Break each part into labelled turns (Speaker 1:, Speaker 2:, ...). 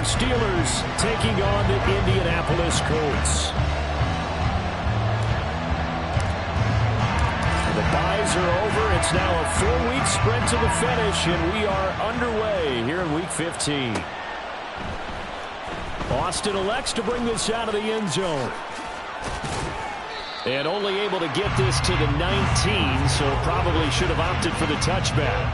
Speaker 1: Pittsburgh Steelers taking on the Indianapolis Colts. The byes are over. It's now a 4-week sprint to the finish, and we are underway here in Week 15. Austin elects to bring this out of the end zone. And only able to get this to the 19, so probably should have opted for the touchback.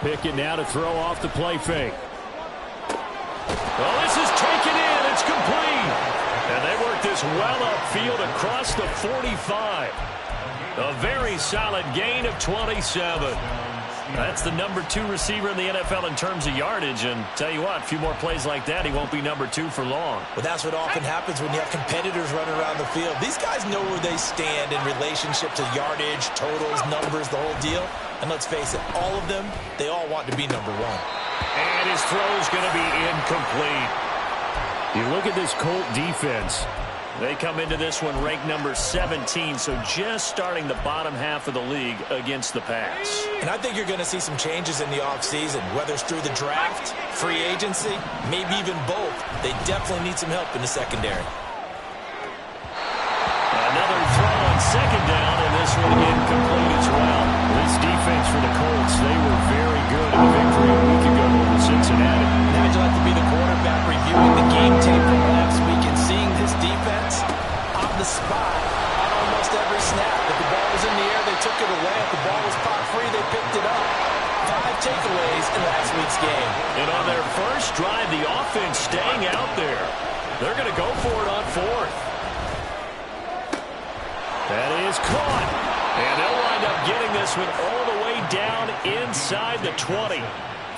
Speaker 1: Pickett now to throw off the play fake. Well, this is taken in. It's complete. And they work this well upfield across the 45. A very solid gain of 27. That's the number 2 receiver in the NFL in terms of yardage. And tell you what, a few more plays like that, he won't be number 2 for long.
Speaker 2: Well, that's what often happens when you have competitors running around the field. These guys know where they stand in relationship to yardage, totals, numbers, the whole deal. And let's face it, all of them, they all want to be number 1.
Speaker 1: And his throw is going to be incomplete. You look at this Colt defense. They come into this one ranked number 17, so just starting the bottom half of the league against the pass.
Speaker 2: And I think you're going to see some changes in the offseason, whether it's through the draft, free agency, maybe even both. They definitely need some help in the secondary.
Speaker 1: Another throw on second down, and this one incomplete as well. This defense for the Colts, they were very good in the victory a week ago over Cincinnati.
Speaker 2: Now you'd like to be the quarterback reviewing the game tape from last week and seeing this defense on the spot on almost every snap. If the ball was in the air, they took it away. If the ball was pop free, they picked it up. 5 takeaways in last week's game.
Speaker 1: And on their first drive, the offense staying out there. They're going to go for it on 4th. That is caught. And they'll wind up getting this one all the way down inside the 20.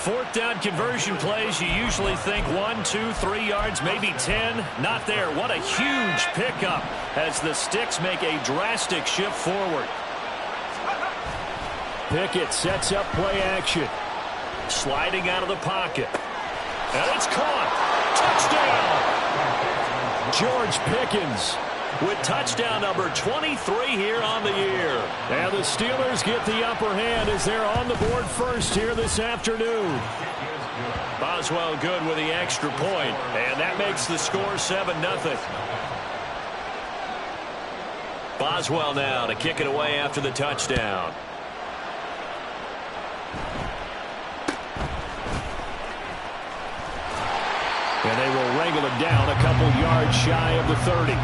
Speaker 1: 4th down conversion plays, you usually think 1, 2, 3 yards, maybe 10. Not there. What a huge pickup as the Sticks make a drastic shift forward. Pickett sets up play action. Sliding out of the pocket. And it's caught. Touchdown! George Pickens with touchdown number 23 here on the year. And the Steelers get the upper hand as they're on the board first here this afternoon. Boswell good with the extra point, and that makes the score 7-0. Boswell now to kick it away after the touchdown. And they will wrangle it down a couple yards shy of the 30.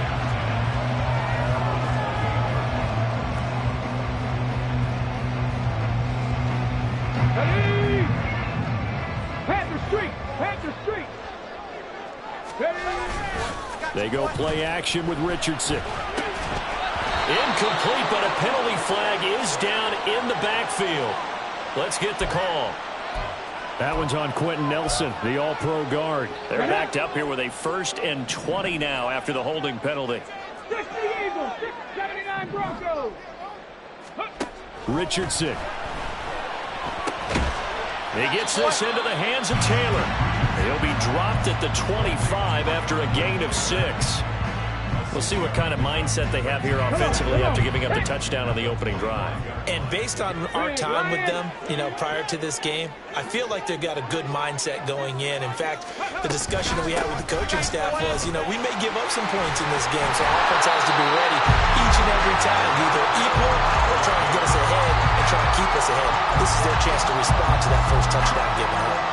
Speaker 1: They go play action with Richardson. Incomplete, but a penalty flag is down in the backfield. Let's get the call. That one's on Quentin Nelson, the all-pro guard. They're backed up here with a 1st and 20 now after the holding penalty.
Speaker 3: 60 Eagles, 79 Broncos.
Speaker 1: Richardson. He gets this into the hands of Taylor. He'll be dropped at the 25 after a gain of 6. We'll see what kind of mindset they have here offensively after giving up the touchdown on the opening drive.
Speaker 2: And based on our time with them, prior to this game, I feel like they've got a good mindset going in. In fact, the discussion that we had with the coaching staff was, we may give up some points in this game, so our offense has to be ready each and every time, either equal or try and get us ahead and try and keep us ahead. This is their chance to respond to that first touchdown given up.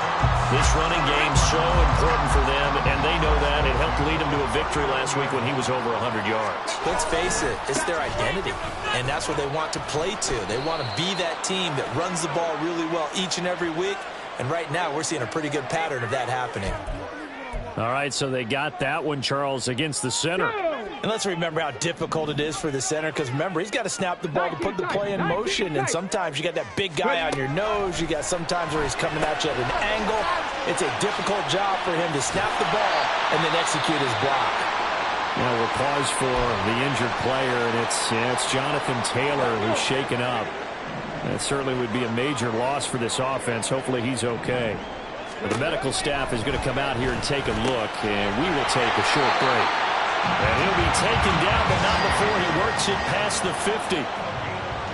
Speaker 1: This running game's so important for them, and they know that. It helped lead them to a victory last week when he was over 100 yards.
Speaker 2: Let's face it, it's their identity, and that's what they want to play to. They want to be that team that runs the ball really well each and every week, and right now we're seeing a pretty good pattern of that happening.
Speaker 1: All right, so they got that one, Charles, against the center.
Speaker 2: And let's remember how difficult it is for the center, because remember, he's got to snap the ball to put the play in motion, and sometimes you got that big guy on your nose. You got sometimes where he's coming at you at an angle. It's a difficult job for him to snap the ball and then execute his block.
Speaker 1: Now we'll pause for the injured player, and it's Jonathan Taylor who's shaken up. That certainly would be a major loss for this offense. Hopefully he's okay. But the medical staff is going to come out here and take a look, and we will take a short break. And he'll be taken down, but not before he works it past the 50.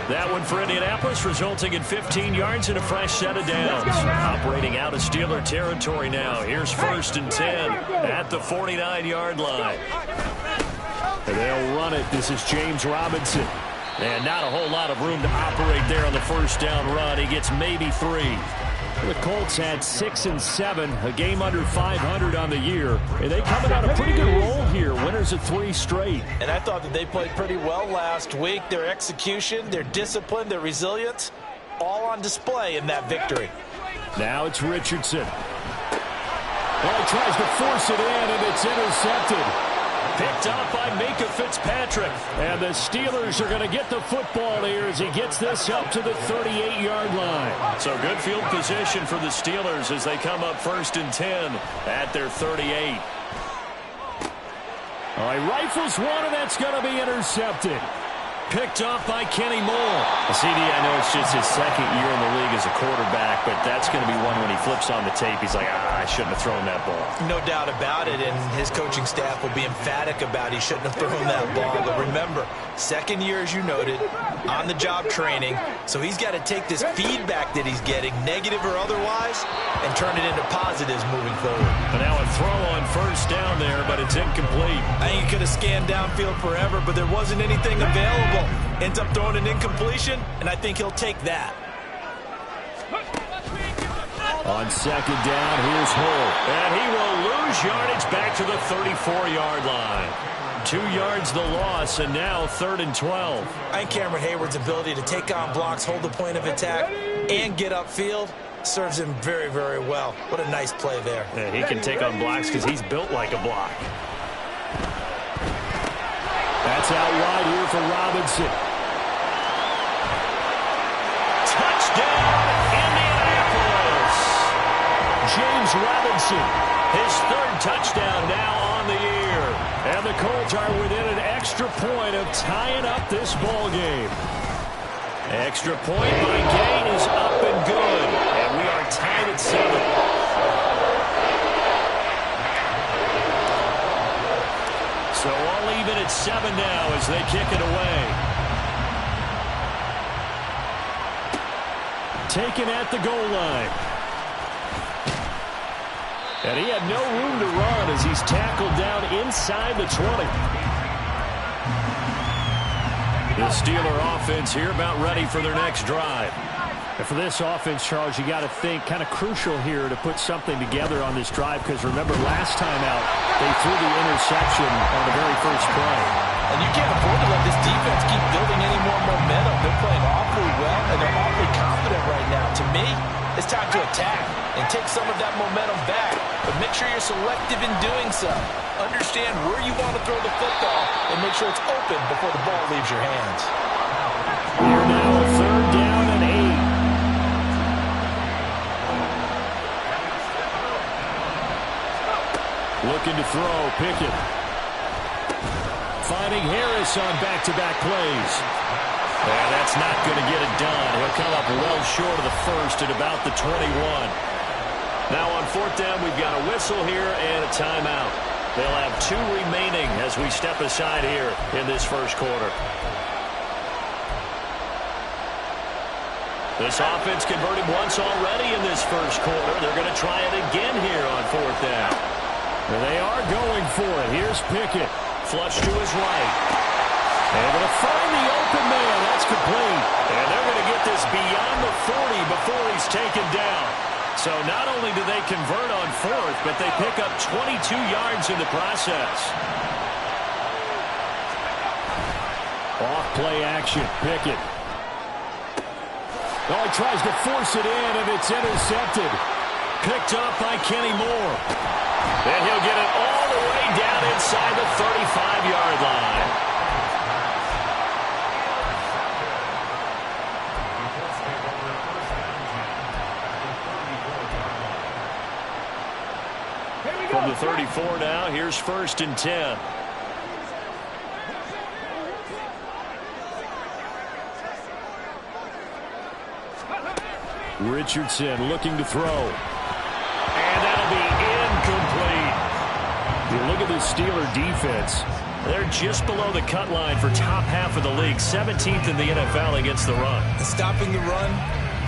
Speaker 1: That one for Indianapolis, resulting in 15 yards and a fresh set of downs. Operating out of Steeler territory now. Here's 1st and 10 at the 49-yard line. And they'll run it. This is James Robinson. And not a whole lot of room to operate there on the first down run. He gets maybe 3. The Colts had 6 and 7, a game under 500 on the year. And they coming on a pretty good roll here. Winners of 3 straight.
Speaker 2: And I thought that they played pretty well last week. Their execution, their discipline, their resilience, all on display in that victory.
Speaker 1: Now it's Richardson. Well, he tries to force it in, and it's intercepted. Picked up by Minka Fitzpatrick. And the Steelers are going to get the football here as he gets this up to the 38-yard line. So good field position for the Steelers as they come up 1st and 10 at their 38. All right, rifles one, and that's going to be intercepted. Picked up by Kenny Moore. CD, I know it's just his 2nd year in the league as a quarterback, but that's going to be one when he flips on the tape, he's like, I shouldn't have thrown that ball.
Speaker 2: No doubt about it, and his coaching staff will be emphatic about he shouldn't have thrown that ball. But remember, 2nd year, as you noted, on-the-job training, so he's got to take this feedback that he's getting, negative or otherwise, and turn it into positives moving forward.
Speaker 1: But now a throw on 1st down there, but it's incomplete.
Speaker 2: I think he could have scanned downfield forever, but there wasn't anything available. Ends up throwing an incompletion, and I think he'll take that.
Speaker 1: On 2nd down, here's Hull. And he will lose yardage back to the 34-yard line. 2 yards the loss, and now 3rd and 12.
Speaker 2: I think Cameron Hayward's ability to take on blocks, hold the point of attack, and get upfield serves him very, very well. What a nice play there.
Speaker 1: Yeah, he can take on blocks because he's built like a block. That's out wide here for Robinson. Touchdown, Indianapolis. James Robinson, his 3rd touchdown now on the year. And the Colts are within an extra point of tying up this ball game. Extra point by Gain is up and good. And we are tied at 7. So all even at 7 now as they kick it away. Taken at the goal line. And he had no room to run as he's tackled down inside the 20. The Steeler offense here about ready for their next drive. And for this offense, Charles, you got to think kind of crucial here to put something together on this drive because remember last time out they threw the interception on the very first play.
Speaker 2: And you can't afford to let this defense keep building any more momentum. They're playing awfully well, and they're awfully confident right now. To me, it's time to attack and take some of that momentum back. But make sure you're selective in doing so. Understand where you want to throw the football and make sure it's open before the ball leaves your hands.
Speaker 1: Here now, 3rd down and 8. Looking to throw, Pickett. Finding Harris on back-to-back plays. And that's not going to get it done. He'll come up well short of the 1st at about the 21. Now on 4th down, we've got a whistle here and a timeout. They'll have 2 remaining as we step aside here in this 1st quarter. This offense converted once already in this 1st quarter. They're going to try it again here on 4th down. They are going for it. Here's Pickett. Flush to his right. Able to find the open man. That's complete. And they're going to get this beyond the 40 before he's taken down. So not only do they convert on 4th, but they pick up 22 yards in the process. Off play action. Pickett. Oh, he tries to force it in, and it's intercepted. Picked up by Kenny Moore. And he'll get it all the way down inside the 35-yard line. From the 34 now, here's 1st and 10. Richardson looking to throw. And that'll be incomplete. You look at the Steeler defense. They're just below the cut line for top half of the league. 17th in the NFL against the run.
Speaker 2: And stopping the run,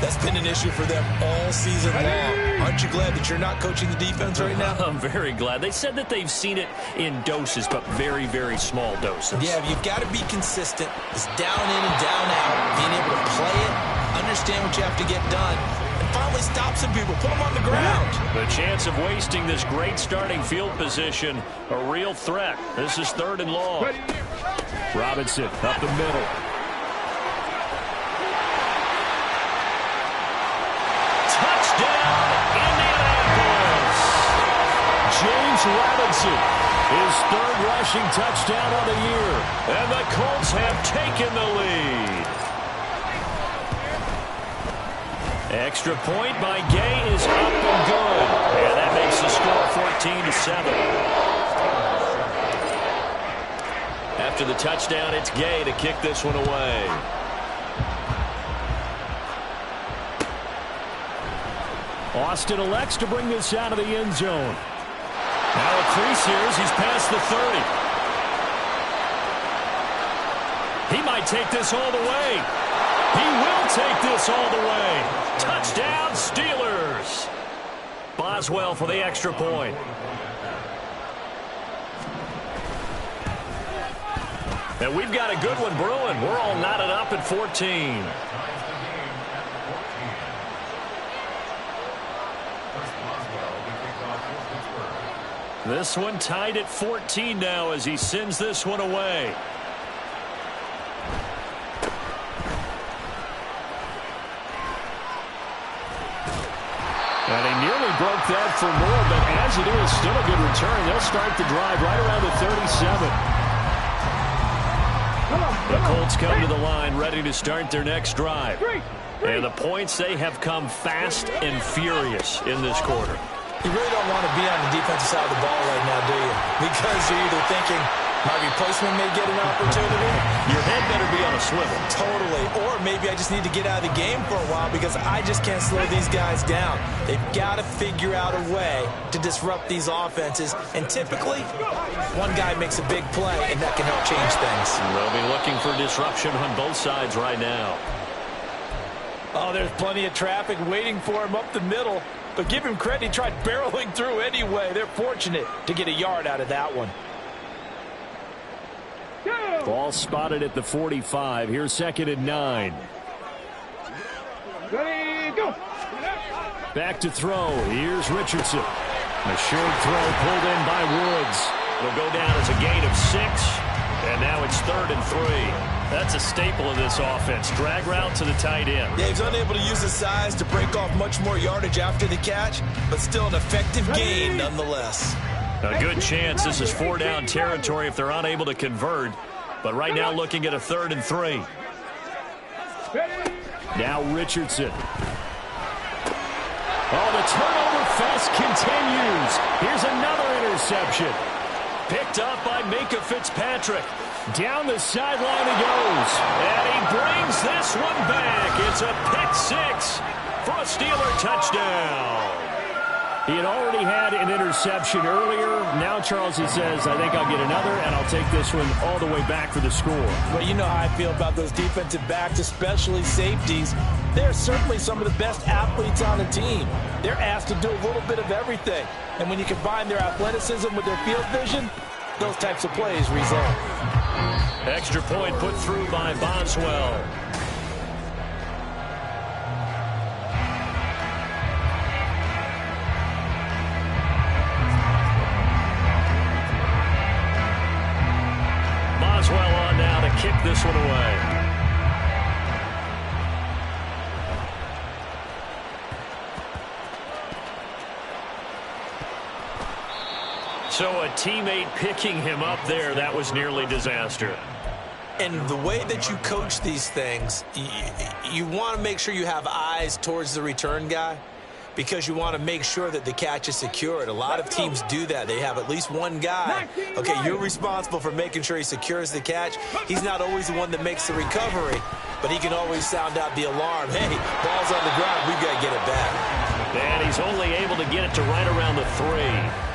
Speaker 2: that's been an issue for them all season long. Aren't you glad that you're not coaching the defense right now?
Speaker 1: I'm very glad. They said that they've seen it in doses, but very, very small doses.
Speaker 2: Yeah, you've got to be consistent. It's down in and down out. Being able to play it, understand what you have to get done, and finally stop some people, put them on the ground.
Speaker 1: The chance of wasting this great starting field position, a real threat. This is 3rd and long. Robinson up the middle. Touchdown, Indianapolis. James Robinson, his 3rd rushing touchdown of the year. And the Colts have taken the lead. Extra point by Gay is up and good. And that makes the score 14-7. After the touchdown, it's Gay to kick this one away. Austin elects to bring this out of the end zone. Now a crease here as he's past the 30. He might take this all the way. He will take this all the way. Touchdown, Steelers. Boswell for the extra point. And we've got a good one brewing. We're all knotted up at 14. This one tied at 14 now as he sends this one away. And he nearly broke that for more, but as it is, still a good return. They'll start the drive right around the 37. The Colts come to the line, ready to start their next drive. And the points, they have come fast and furious in this quarter.
Speaker 2: You really don't want to be on the defensive side of the ball right now, do you? Because you're either thinking, my replacement may get an opportunity.
Speaker 1: Your head better be on a swivel.
Speaker 2: Totally. Or maybe I just need to get out of the game for a while because I just can't slow these guys down. They've got to figure out a way to disrupt these offenses. And typically, one guy makes a big play, and that can help change things.
Speaker 1: They'll be looking for disruption on both sides right now.
Speaker 2: Oh, there's plenty of traffic waiting for him up the middle. But give him credit, he tried barreling through anyway. They're fortunate to get a yard out of that one.
Speaker 1: Ball spotted at the 45. Here's 2nd and 9.
Speaker 3: Ready, go.
Speaker 1: Back to throw. Here's Richardson. A short throw pulled in by Woods. It'll go down as a gain of 6. And now it's 3rd and 3. That's a staple of this offense. Drag route to the tight end.
Speaker 2: Yeah, he's unable to use his size to break off much more yardage after the catch, but still an effective gain nonetheless.
Speaker 1: A good chance this is 4-down territory if they're unable to convert. But right now looking at a 3rd and 3. Now Richardson. Oh, the turnover fest continues. Here's another interception. Picked up by Minka Fitzpatrick. Down the sideline he goes. And he brings this one back. It's a pick 6 for a Steeler touchdown. He had already had an interception earlier. Now, Charles, he says, I think I'll get another, and I'll take this one all the way back for the score.
Speaker 2: Well, you know how I feel about those defensive backs, especially safeties. They're certainly some of the best athletes on the team. They're asked to do a little bit of everything. And when you combine their athleticism with their field vision, those types of plays result.
Speaker 1: Extra point put through by Boswell. Boswell on now to kick this one away. So a teammate picking him up there, that was nearly disaster.
Speaker 2: And the way that you coach these things, you want to make sure you have eyes towards the return guy because you want to make sure that the catch is secured. A lot of teams do that. They have at least one guy. Okay, you're responsible for making sure he secures the catch. He's not always the one that makes the recovery. but he can always sound out the alarm. Hey, ball's on the ground. We've got to get it back.
Speaker 1: And he's only able to get it to right around the 3.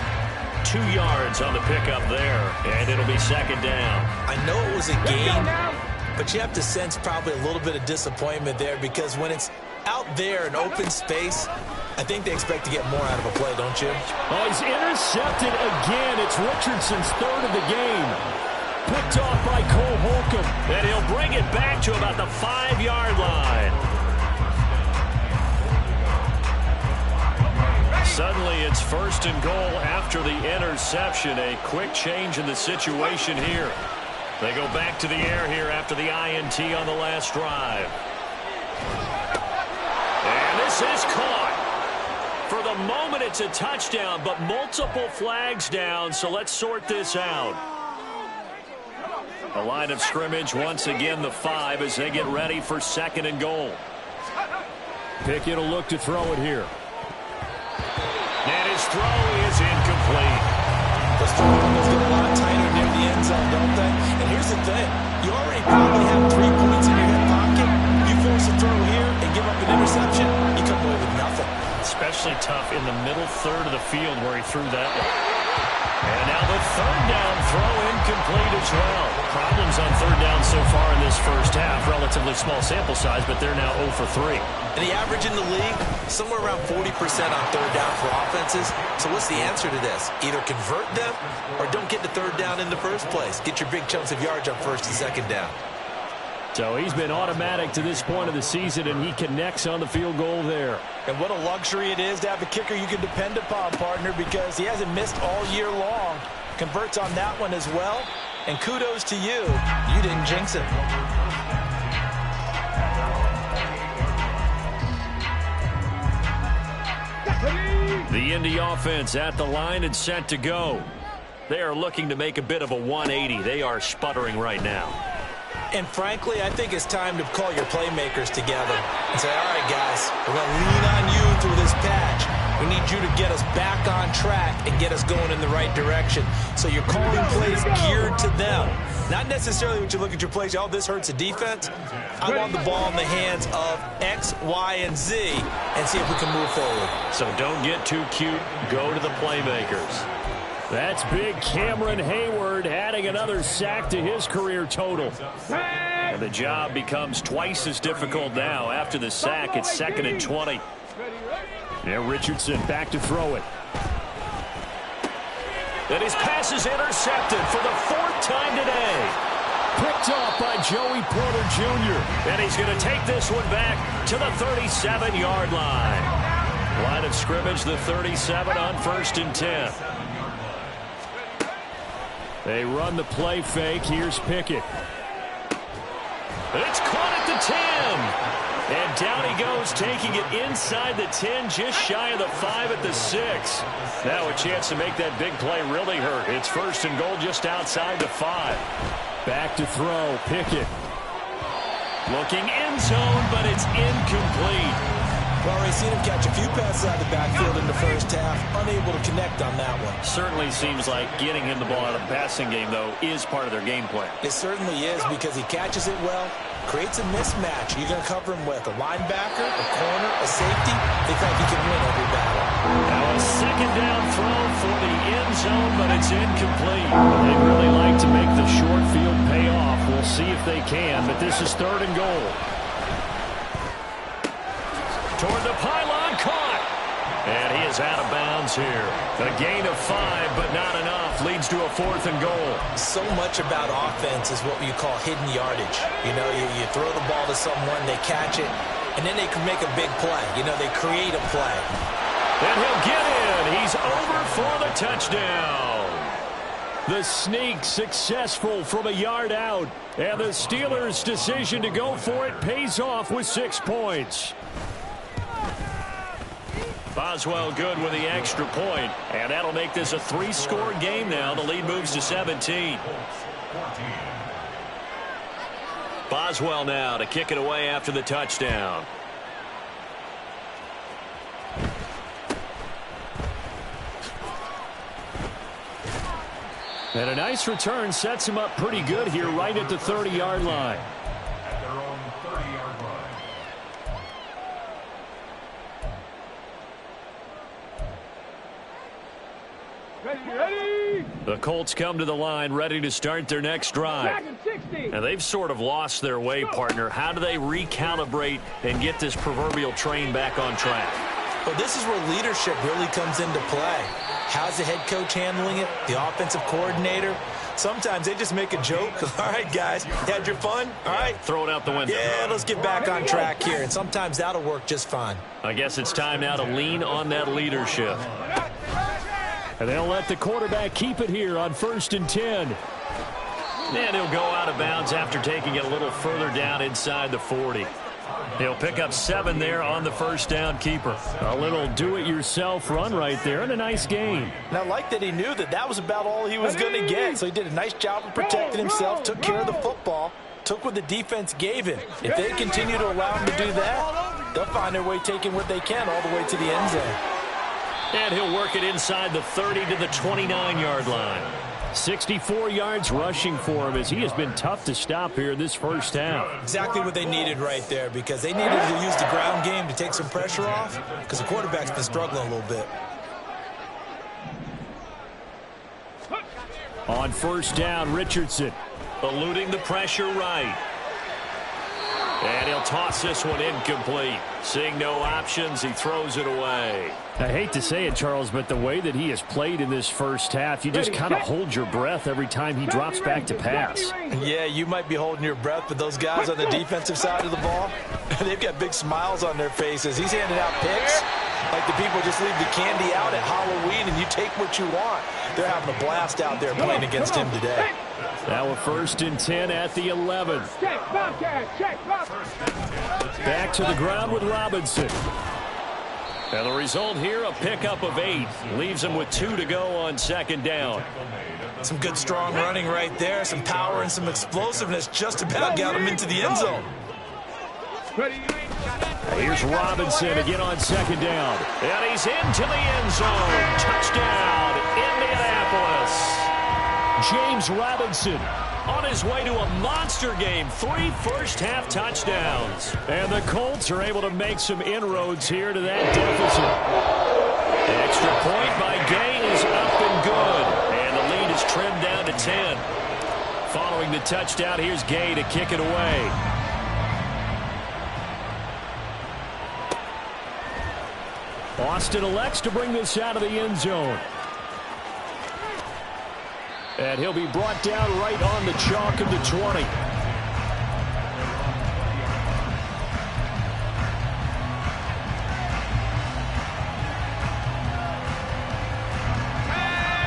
Speaker 1: 2 yards on the pickup there, and it'll be second down.
Speaker 2: I know it was a gain, but you have to sense probably a little bit of disappointment there, because when it's out there in open space, I think they expect to get more out of a play, don't you?
Speaker 1: Oh, he's intercepted again. It's Richardson's 3rd of the game. Picked off by Cole Holcomb, and he'll bring it back to about the 5-yard line. Suddenly it's 1st and goal after the interception. A quick change in the situation here. They go back to the air here after the INT on the last drive. And this is caught. For the moment, it's a touchdown, but multiple flags down, so let's sort this out. The line of scrimmage, once again, the 5 as they get ready for 2nd and goal. Pickett will look to throw it here. And his throw is incomplete.
Speaker 2: Those throw angles get a lot tighter near the end zone, don't they? And here's the thing. You already probably have 3 points in your hip pocket. You force a throw here and give up an interception, you come away with nothing.
Speaker 1: Especially tough in the middle 3rd of the field where he threw that one. And now the 3rd down throw incomplete as well. Problems on 3rd down so far in this first half. Relatively small sample size, but they're now 0 for 3.
Speaker 2: And the average in the league, somewhere around 40% on 3rd down for offenses. So what's the answer to this? Either convert them or don't get the 3rd down in the first place. Get your big chunks of yards on 1st and 2nd down.
Speaker 1: So he's been automatic to this point of the season, and he connects on the field goal there.
Speaker 2: And what a luxury it is to have a kicker you can depend upon, partner, because he hasn't missed all year long. Converts on that one as well. And kudos to you. You didn't jinx it.
Speaker 1: The Indy offense at the line and set to go. They are looking to make a bit of a 180. They are sputtering right now.
Speaker 2: And frankly, I think it's time to call your playmakers together and say, all right, guys, we're going to lean on you through this patch. We need you to get us back on track and get us going in the right direction. So you're calling plays geared to them. Not necessarily what you look at your plays, oh, this hurts the defense. I want the ball in the hands of X, Y, and Z and see if we can move forward.
Speaker 1: So don't get too cute. Go to the playmakers. That's big Cameron Hayward adding another sack to his career total. And the job becomes twice as difficult now. After the sack, it's 2nd and 20. Now Richardson back to throw it. And his pass is intercepted for the 4th time today. Picked off by Joey Porter Jr. And he's going to take this one back to the 37-yard line. Line of scrimmage, the 37 on 1st and 10. They run the play fake. Here's Pickett. It's caught at the 10. And down he goes, taking it inside the 10, just shy of the 5 at the 6. Now a chance to make that big play really hurt. It's 1st and goal just outside the 5. Back to throw. Pickett. Looking end zone, but it's incomplete.
Speaker 2: Well, we've seen him catch a few passes out of the backfield in the first half, unable to connect on that one.
Speaker 1: Certainly seems like getting him the ball out of the passing game, though, is part of their game plan.
Speaker 2: It certainly is, because he catches it well, creates a mismatch. You're going to cover him with a linebacker, a corner, a safety. They think he can win every battle.
Speaker 1: Now a 2nd down throw for the end zone, but it's incomplete. They'd really like to make the short field pay off. We'll see if they can, but this is 3rd and goal. Toward the pylon, caught. And he is out of bounds here. A gain of 5, but not enough. Leads to a 4th and goal.
Speaker 2: So much about offense is what you call hidden yardage. You know, you throw the ball to someone, they catch it, and then they can make a big play. You know, they create a play.
Speaker 1: And he'll get in. He's over for the touchdown. The sneak successful from a yard out. And the Steelers' decision to go for it pays off with 6 points. Boswell good with the extra point, and that'll make this a 3-score game now. The lead moves to 17. Boswell now to kick it away after the touchdown. And a nice return sets him up pretty good here right at the 30-yard line.
Speaker 3: Ready.
Speaker 1: The Colts come to the line ready to start their next drive. And they've sort of lost their way, partner. How do they recalibrate and get this proverbial train back on track?
Speaker 2: Well, this is where leadership really comes into play. How's the head coach handling it? The offensive coordinator? Sometimes they just make a joke. All right, guys, you had your fun? All right.
Speaker 1: Throw it out the window.
Speaker 2: Yeah, let's get back on track here. And sometimes that'll work just fine.
Speaker 1: I guess it's time now to lean on that leadership.
Speaker 4: And they'll let the quarterback keep it here on 1st and 10.
Speaker 1: And he'll go out of bounds after taking it a little further down inside the 40. He'll pick up 7 there on the first down keeper.
Speaker 4: A little do-it-yourself run right there and a nice gain.
Speaker 2: And I like that he knew that that was about all he was going to get. So he did a nice job of protecting himself, took care of the football, took what the defense gave him. If they continue to allow him to do that, they'll find their way taking what they can all the way to the end zone.
Speaker 1: And he'll work it inside the 30 to the 29-yard line.
Speaker 4: 64 yards rushing for him as he has been tough to stop here this first half.
Speaker 2: Exactly what they needed right there, because they needed to use the ground game to take some pressure off, because the quarterback's been struggling a little bit.
Speaker 4: On first down, Richardson.
Speaker 1: Eluding the pressure right. And he'll toss this one incomplete. Seeing no options, he throws it away.
Speaker 4: I hate to say it, Charles, but the way that he has played in this first half, you just kind of hold your breath every time he drops back to pass.
Speaker 2: Yeah, you might be holding your breath, but those guys on the defensive side of the ball, they've got big smiles on their faces. He's handing out picks like the people just leave the candy out at Halloween and you take what you want. They're having a blast out there playing against him today.
Speaker 4: Now a 1st and 10 at the 11. Back to the ground with Robinson.
Speaker 1: And the result here, a pickup of 8. Leaves him with 2 to go on 2nd down.
Speaker 2: Some good strong running right there. Some power and some explosiveness just about got him into the end zone.
Speaker 4: Here's Robinson again on 2nd down.
Speaker 1: And he's into the end zone. Touchdown, Indianapolis.
Speaker 4: James Robinson
Speaker 1: on his way to a monster game. 3 first-half touchdowns.
Speaker 4: And the Colts are able to make some inroads here to that deficit.
Speaker 1: Extra point by Gay is up and good. And the lead is trimmed down to 10. Following the touchdown, here's Gay to kick it away.
Speaker 4: Austin elects to bring this out of the end zone. And he'll be brought down right on the chalk of the 20.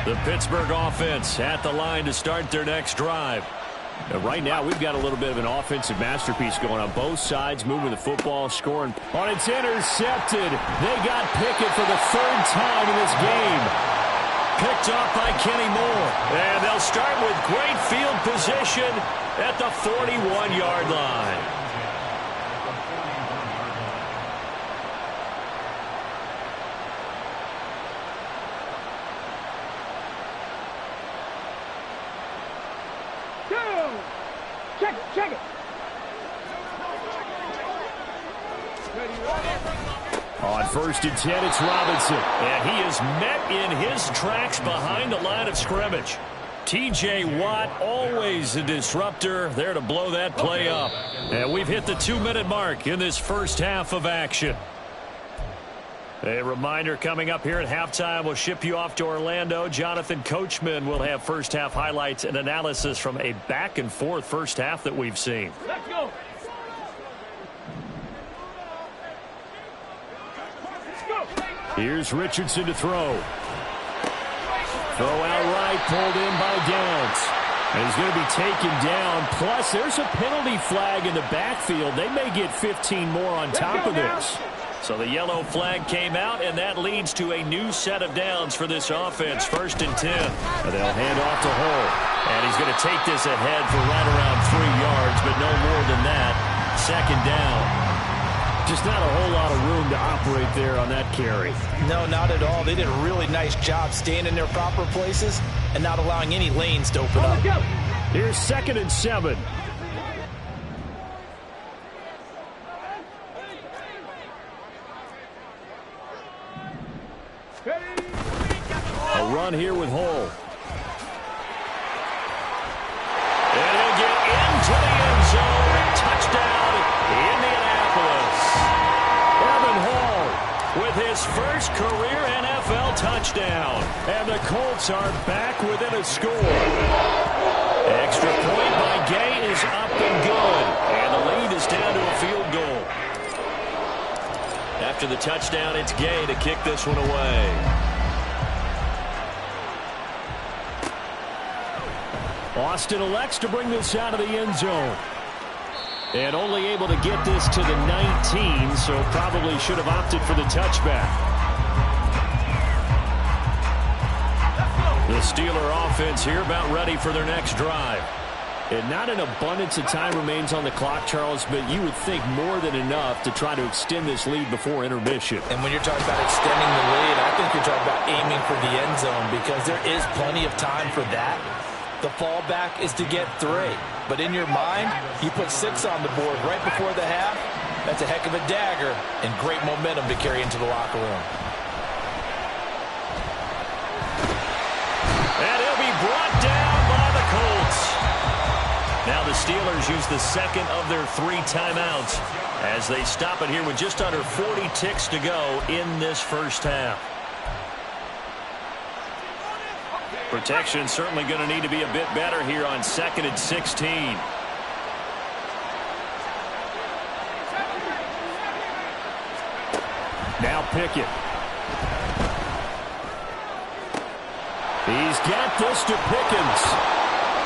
Speaker 1: The Pittsburgh offense at the line to start their next drive.
Speaker 4: And right now, we've got a little bit of an offensive masterpiece going on. Both sides moving the football, scoring. On it's intercepted. They got Pickett for the 3rd time in this game.
Speaker 1: Picked off by Kenny Moore. And they'll start with great field position at the 41-yard line.
Speaker 3: Check it.
Speaker 4: On 1st and 10, it's Robinson.
Speaker 1: And he is met in his tracks behind the line of scrimmage. T.J. Watt, always a disruptor, there to blow that play up. And we've hit the 2-minute mark in this first half of action. A reminder coming up here at halftime, we'll ship you off to Orlando. Jonathan Coachman will have first half highlights and analysis from a back-and-forth first half that we've seen.
Speaker 3: Let's go.
Speaker 4: Here's Richardson to throw. Throw out right, pulled in by Downs. And he's going to be taken down. Plus, there's a penalty flag in the backfield. They may get 15 more on top of this.
Speaker 1: So the yellow flag came out, and that leads to a new set of downs for this offense. 1st and 10.
Speaker 4: And they'll hand off to Hull.
Speaker 1: And he's going to take this ahead for right around 3 yards, but no more than that. 2nd down.
Speaker 4: Just not a whole lot of room to operate there on that carry.
Speaker 2: No, not at all. They did a really nice job staying in their proper places and not allowing any lanes to open up.
Speaker 4: Here's 2nd and 7. A run here with Hull.
Speaker 1: And he'll get into the end zone. Touchdown, Indianapolis.
Speaker 4: Evan Hull
Speaker 1: with his first career NFL touchdown.
Speaker 4: And the Colts are back within a score.
Speaker 1: Extra point by Gay is up and good. And the lead is down to a field goal. After the touchdown, it's Gay to kick this one away.
Speaker 4: Austin elects to bring this out of the end zone. And only able to get this to the 19, so probably should have opted for the touchback.
Speaker 1: The Steeler offense here about ready for their next drive.
Speaker 4: And not an abundance of time remains on the clock, Charles, but you would think more than enough to try to extend this lead before intermission.
Speaker 2: And when you're talking about extending the lead, I think you're talking about aiming for the end zone because there is plenty of time for that. The fallback is to get 3. But in your mind, you put 6 on the board right before the half. That's a heck of a dagger and great momentum to carry into the locker room.
Speaker 1: And he'll be brought down by the Colts. Now the Steelers use the second of their 3 timeouts as they stop it here with just under 40 ticks to go in this first half. Protection certainly going to need to be a bit better here on 2nd and 16.
Speaker 4: Now Pickett. He's got this to Pickens.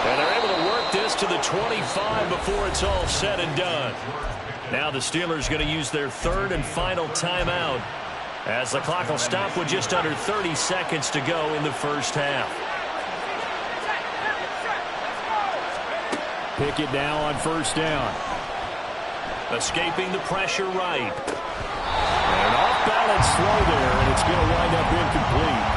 Speaker 1: And they're able to work this to the 25 before it's all said and done. Now the Steelers going to use their 3rd and final timeout as the clock will stop with just under 30 seconds to go in the first half.
Speaker 4: Pickett now on 1st down.
Speaker 1: Escaping the pressure right.
Speaker 4: An off-balance throw there, and it's going to wind up incomplete.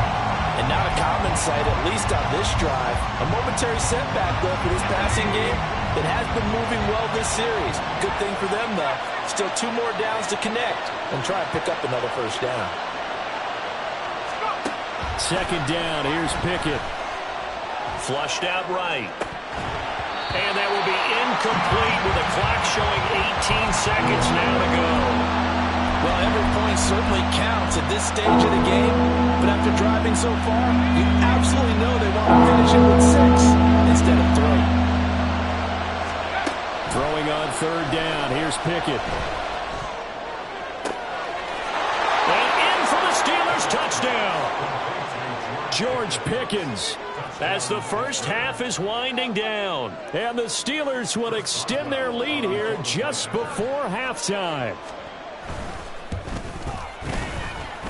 Speaker 2: And not a common sight, at least on this drive. A momentary setback, though, for this passing game. It has been moving well this series. Good thing for them, though. Still 2 more downs to connect and try and pick up another 1st down.
Speaker 4: 2nd down, here's Pickett.
Speaker 1: Flushed out right. And that will be incomplete with the clock showing 18 seconds now to go.
Speaker 2: Well, every point certainly counts at this stage of the game, but after driving so far, you absolutely know they want to finish it with 6 instead of 3.
Speaker 4: Throwing on 3rd down, here's Pickett.
Speaker 1: And in for the Steelers touchdown.
Speaker 4: George Pickens.
Speaker 1: As the first half is winding down.
Speaker 4: And the Steelers will extend their lead here just before halftime.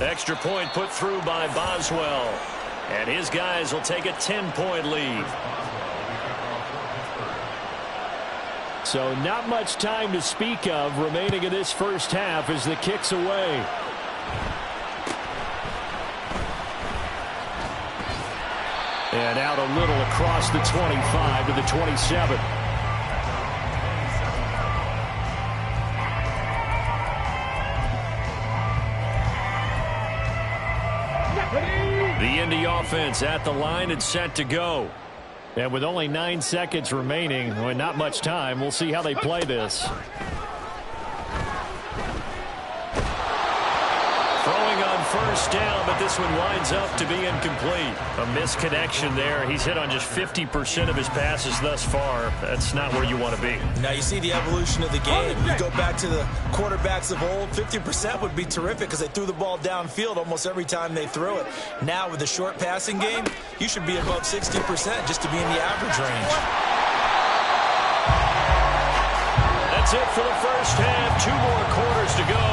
Speaker 1: Extra point put through by Boswell. And his guys will take a 10-point lead.
Speaker 4: So not much time to speak of remaining in this first half as the kick's away. And out a little across the 25 to the 27. The Indy offense at the line and set to go. And with only 9 seconds remaining, well, not much time, we'll see how they play this.
Speaker 1: Throwing on 1st down, but this one winds up to be incomplete. A misconnection there. He's hit on just 50% of his passes thus far. That's not where you want to be.
Speaker 2: Now you see the evolution of the game. You go back to the quarterbacks of old, 50% would be terrific because they threw the ball downfield almost every time they threw it. Now with the short passing game, you should be above 60% just to be in the average range.
Speaker 1: That's it for the first half. 2 more quarters to go.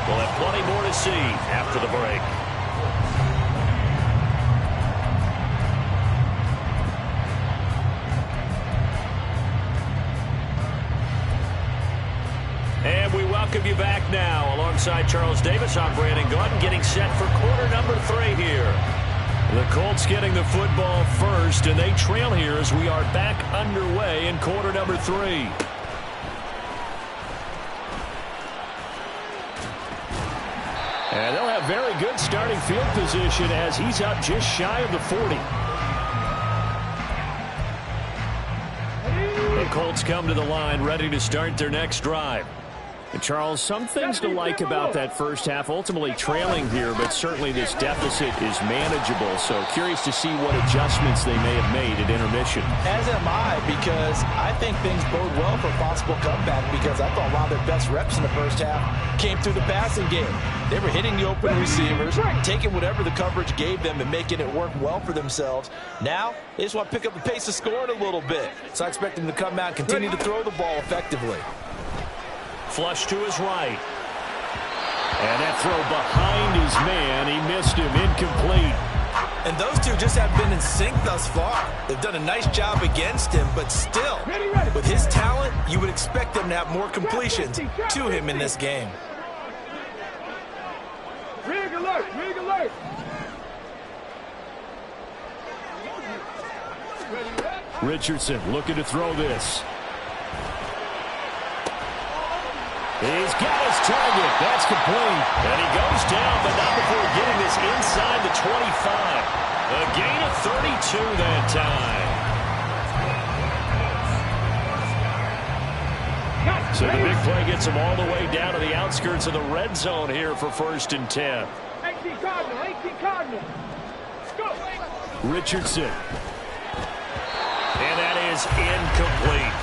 Speaker 1: We'll have plenty more to see after the break. And we welcome you back now. Alongside Charles Davis, I'm Brandon Gaudin, getting set for quarter number 3 here. The Colts getting the football first, and they trail here as we are back underway in quarter number 3.
Speaker 4: And they'll have very good starting field position as he's up just shy of the 40. The Colts come to the line, ready to start their next drive. And Charles, some things to like about that first half. Ultimately trailing here, but certainly this deficit is manageable. So curious to see what adjustments they may have made at intermission.
Speaker 2: As am I, because I think things bode well for a possible comeback, because I thought a lot of their best reps in the first half came through the passing game. They were hitting the open receivers, taking whatever the coverage gave them and making it work well for themselves. Now, they just want to pick up the pace of scoring a little bit. So I expect them to come out and continue to throw the ball effectively.
Speaker 4: Flush to his right. And that throw behind his man. He missed him. Incomplete.
Speaker 2: And those two just have been in sync thus far. They've done a nice job against him, but still, with his talent, you would expect them to have more completions to him in this game.
Speaker 3: Rig alert! Rig alert!
Speaker 4: Richardson looking to throw this. He's got his target. That's complete. And he goes down, but not before getting this inside the 25. A gain of 32 that time. So the big play gets him all the way down to the outskirts of the red zone here for 1st and 10.
Speaker 3: 18 Cardinal, 18 Cardinal. Go.
Speaker 4: Richardson. And that is incomplete.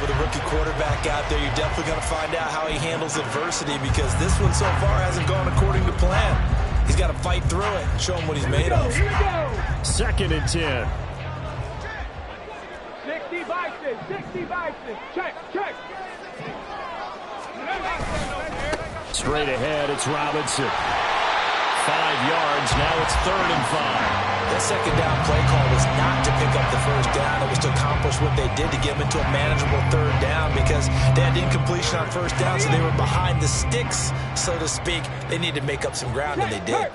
Speaker 2: With a rookie quarterback out there, you're definitely going to find out how he handles adversity, because this one so far hasn't gone according to plan. He's got to fight through it and show him what he's made of.
Speaker 4: 2nd and 10.
Speaker 3: 60 Bison, 60 Bison. Check, check.
Speaker 4: Straight ahead, it's Robinson. 5 yards, now it's 3rd and 5.
Speaker 2: That second down play call was not to pick up the first down. It was to accomplish what they did to get them into a manageable 3rd down, because they had incompletion on 1st down, so they were behind the sticks, so to speak. They needed to make up some ground, and they did.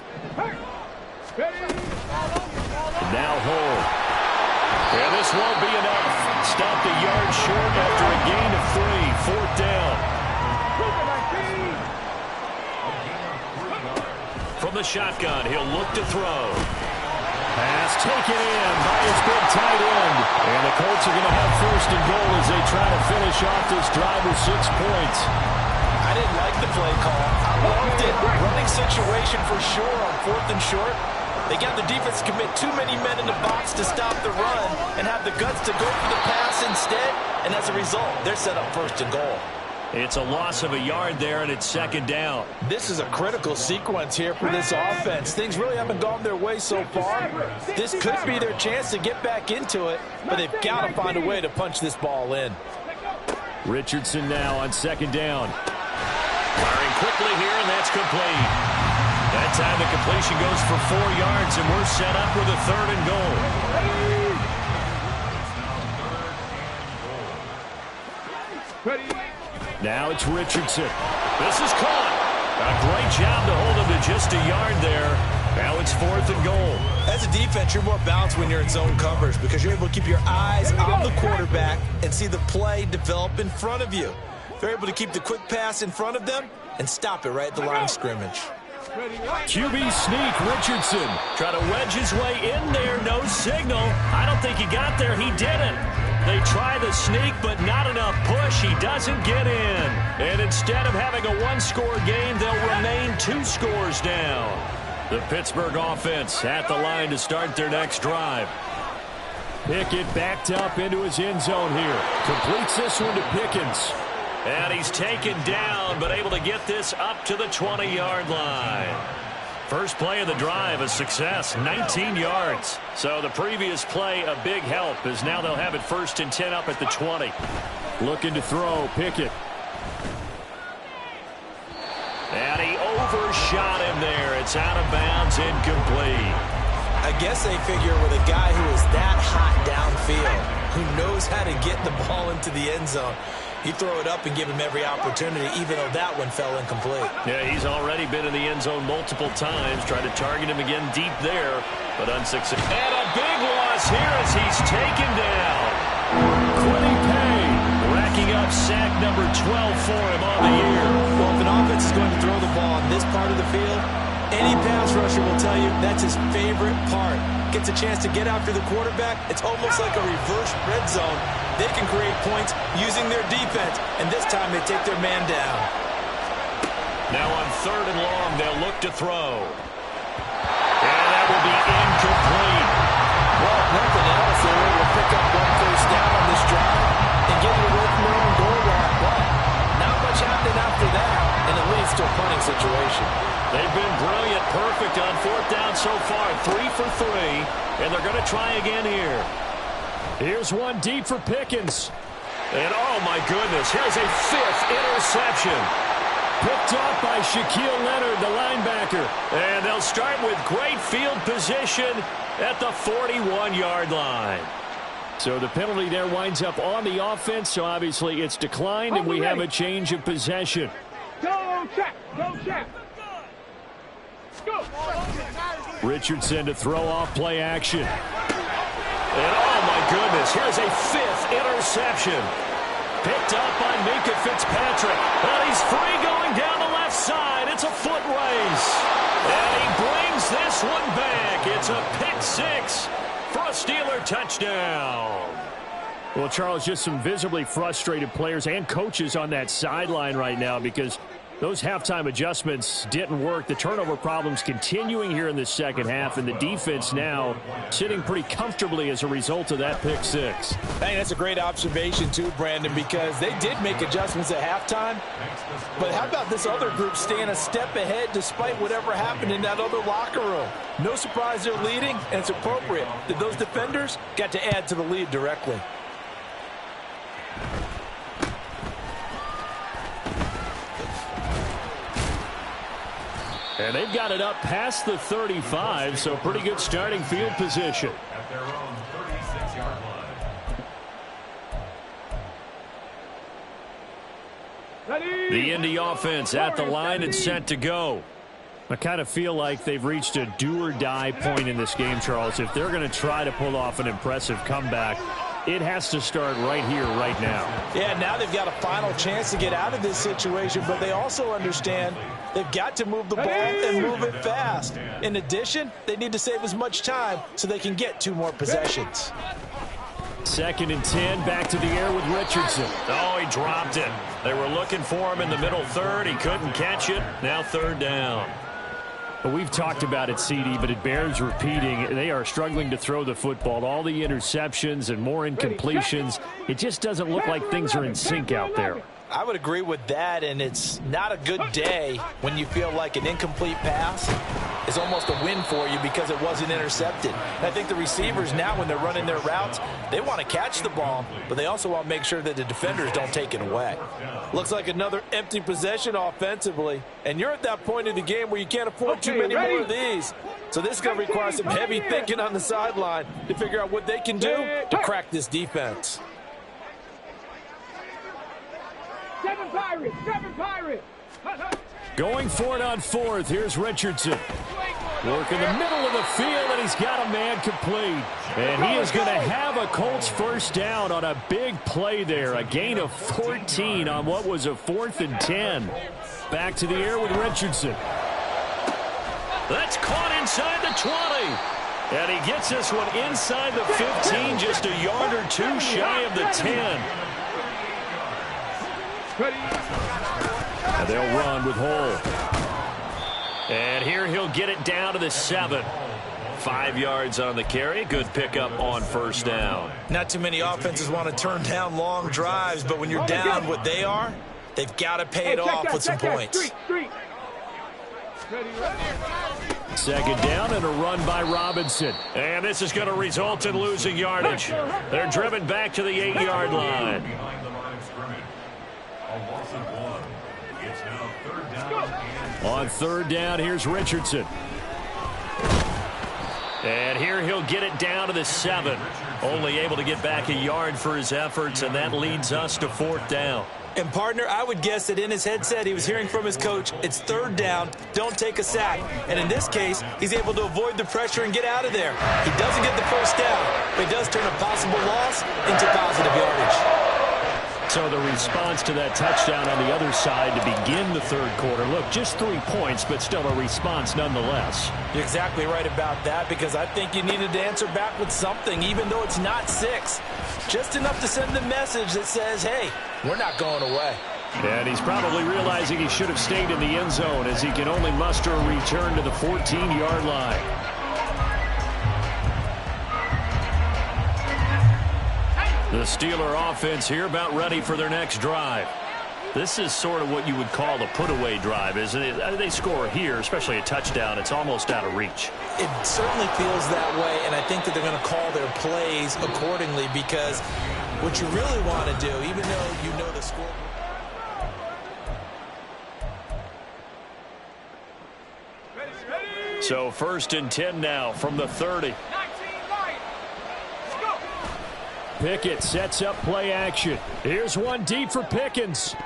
Speaker 4: Now hold. Yeah, this won't be enough. Stopped a yard short after a gain of 3. 4th down. From the shotgun, he'll look to throw. Pass taken in by his big tight end. And the Colts are going to have 1st and goal as they try to finish off this drive with 6 points.
Speaker 2: I didn't like the play call. I loved it. Running situation for sure on 4th and short. They got the defense to commit too many men in the box to stop the run and have the guts to go for the pass instead. And as a result, they're set up 1st and goal.
Speaker 4: It's a loss of a yard there, and it's 2nd down.
Speaker 2: This is a critical sequence here for this offense. Things really haven't gone their way so far. This could be their chance to get back into it, but they've got to find a way to punch this ball in.
Speaker 4: Richardson now on 2nd down. Firing quickly here, and that's complete. That time the completion goes for 4 yards, and we're set up with a 3rd and goal.
Speaker 3: Ready.
Speaker 4: Now it's Richardson. This is caught. A great job to hold him to just a yard there. Now it's 4th and goal.
Speaker 2: As a defense, you're more balanced when you're in zone coverage, because you're able to keep your eyes on the quarterback and see the play develop in front of you. They're able to keep the quick pass in front of them and stop it right at the line of scrimmage.
Speaker 4: QB sneak, Richardson. Try to wedge his way in there. No signal. I don't think he got there. He didn't. They try the sneak, but not enough push. He doesn't get in. And instead of having a 1-score game, they'll remain 2 scores down. The Pittsburgh offense at the line to start their next drive. Pickett backed up into his end zone here. Completes this one to Pickens. And he's taken down, but able to get this up to the 20-yard line. First play of the drive, a success, 19 yards. So the previous play, a big help, as now they'll have it 1st and 10 up at the 20. Looking to throw, Pickett. And he overshot him there. It's out of bounds, incomplete.
Speaker 2: I guess they figure with a guy who is that hot downfield, who knows how to get the ball into the end zone, you throw it up and give him every opportunity, even though that one fell incomplete.
Speaker 4: Yeah, he's already been in the end zone multiple times. Tried to target him again deep there, but unsuccessful. And a big loss here as he's taken down. Quiddy Pay racking
Speaker 1: bringing up sack number 12 for him on the year.
Speaker 2: Well, if an offense is going to throw the ball on this part of the field, any pass rusher will tell you that's his favorite part. Gets a chance to get after the quarterback. It's almost like a reverse red zone. They can create points using their defense, and this time they take their man down.
Speaker 1: Now on 3rd and long, they'll look to throw. And that will be incomplete.
Speaker 2: Well, nothing else. They were able to pick up 1 first down on this drive and get it away from their own goal line. But not much happening after that, and it leads to a punting situation.
Speaker 1: They've been brilliant, perfect on 4th down so far. 3 for 3, and they're going to try again here.
Speaker 4: Here's one deep for Pickens.
Speaker 1: And oh my goodness, here's a 5th interception.
Speaker 4: Picked off by Shaquille Leonard, the linebacker.
Speaker 1: And they'll start with great field position at the 41-yard line.
Speaker 4: So the penalty there winds up on the offense, so obviously it's declined, and we have a change of possession.
Speaker 3: Go check. Go check. Go.
Speaker 4: Richardson to throw off play action.
Speaker 1: And oh my goodness, here's a 5th interception. Picked up by Minkah Fitzpatrick. And he's free going down the left side. It's a foot race. And he brings this one back. It's a pick 6 for a Steeler touchdown.
Speaker 4: Well, Charles, just some visibly frustrated players and coaches on that sideline right now because those halftime adjustments didn't work. The turnover problems continuing here in the second half, and the defense now sitting pretty comfortably as a result of that pick 6.
Speaker 2: Hey, that's a great observation too, Brandon, because they did make adjustments at halftime. But how about this other group staying a step ahead despite whatever happened in that other locker room? No surprise they're leading, and it's appropriate that those defenders got to add to the lead directly.
Speaker 4: And they've got it up past the 35, so pretty good starting field position.
Speaker 5: At their own 36-yard line.
Speaker 1: The Indy offense at the line and set to go.
Speaker 4: I kind of feel like they've reached a do-or-die point in this game, Charles. If they're going to try to pull off an impressive comeback, it has to start right here, right now.
Speaker 2: Yeah, now they've got a final chance to get out of this situation, but they also understand they've got to move the ball and move it fast. In addition, they need to save as much time so they can get 2 more possessions.
Speaker 4: 2nd and 10, back to the air with Richardson.
Speaker 1: Oh, he dropped it. They were looking for him in the middle third. He couldn't catch it. Now 3rd down.
Speaker 4: Well, we've talked about it, CD, but it bears repeating. They are struggling to throw the football. All the interceptions and more incompletions. It just doesn't look like things are in sync out there.
Speaker 2: I would agree with that, and it's not a good day when you feel like an incomplete pass is almost a win for you because it wasn't intercepted. And I think the receivers now, when they're running their routes, they want to catch the ball, but they also want to make sure that the defenders don't take it away. Looks like another empty possession offensively, and you're at that point in the game where you can't afford too many more of these. So this is going to require some heavy thinking on the sideline to figure out what they can do to crack this defense.
Speaker 3: 7 Pirates.
Speaker 4: Going for it on 4th. Here's Richardson. Work in the middle of the field, and he's got a man complete. And he is going to have a Colts first down on a big play there. A gain of 14 on what was a 4th and 10. Back to the air with Richardson.
Speaker 1: That's caught inside the 20. And he gets this one inside the 15, just a yard or 2 shy of the 10.
Speaker 4: And they'll run with Hole.
Speaker 1: And here he'll get it down to the 7. 5 yards on the carry. Good pickup on first down.
Speaker 2: Not too many offenses want to turn down long drives, but when you're down what they are, they've got to pay it off with some points.
Speaker 4: Second down and a run by Robinson.
Speaker 1: And this is going to result in losing yardage. They're driven back to the 8-yard line.
Speaker 5: Behind the line of scrimmage. A loss of 1. It's now 3rd down.
Speaker 4: On 3rd down, here's Richardson.
Speaker 1: And here he'll get it down to the 7. Only able to get back a yard for his efforts, and that leads us to 4th down.
Speaker 2: And, partner, I would guess that in his headset he was hearing from his coach, it's 3rd down, don't take a sack. And in this case, he's able to avoid the pressure and get out of there. He doesn't get the first down, but he does turn a possible loss into positive yardage.
Speaker 4: So the response to that touchdown on the other side to begin the third quarter. Look, just 3 points, but still a response nonetheless.
Speaker 2: You're exactly right about that, because I think you needed to answer back with something, even though it's not 6. Just enough to send the message that says, hey, we're not going away.
Speaker 4: And he's probably realizing he should have stayed in the end zone as he can only muster a return to the 14-yard line. The Steeler offense here about ready for their next drive. This is sort of what you would call a put-away drive, isn't it? They score here, especially a touchdown. It's almost out of reach.
Speaker 2: It certainly feels that way, and I think that they're going to call their plays accordingly, because what you really want to do, even though you know the score...
Speaker 4: So 1st and 10 now from the 30. Pickett sets up play action. Here's one deep for Pickens.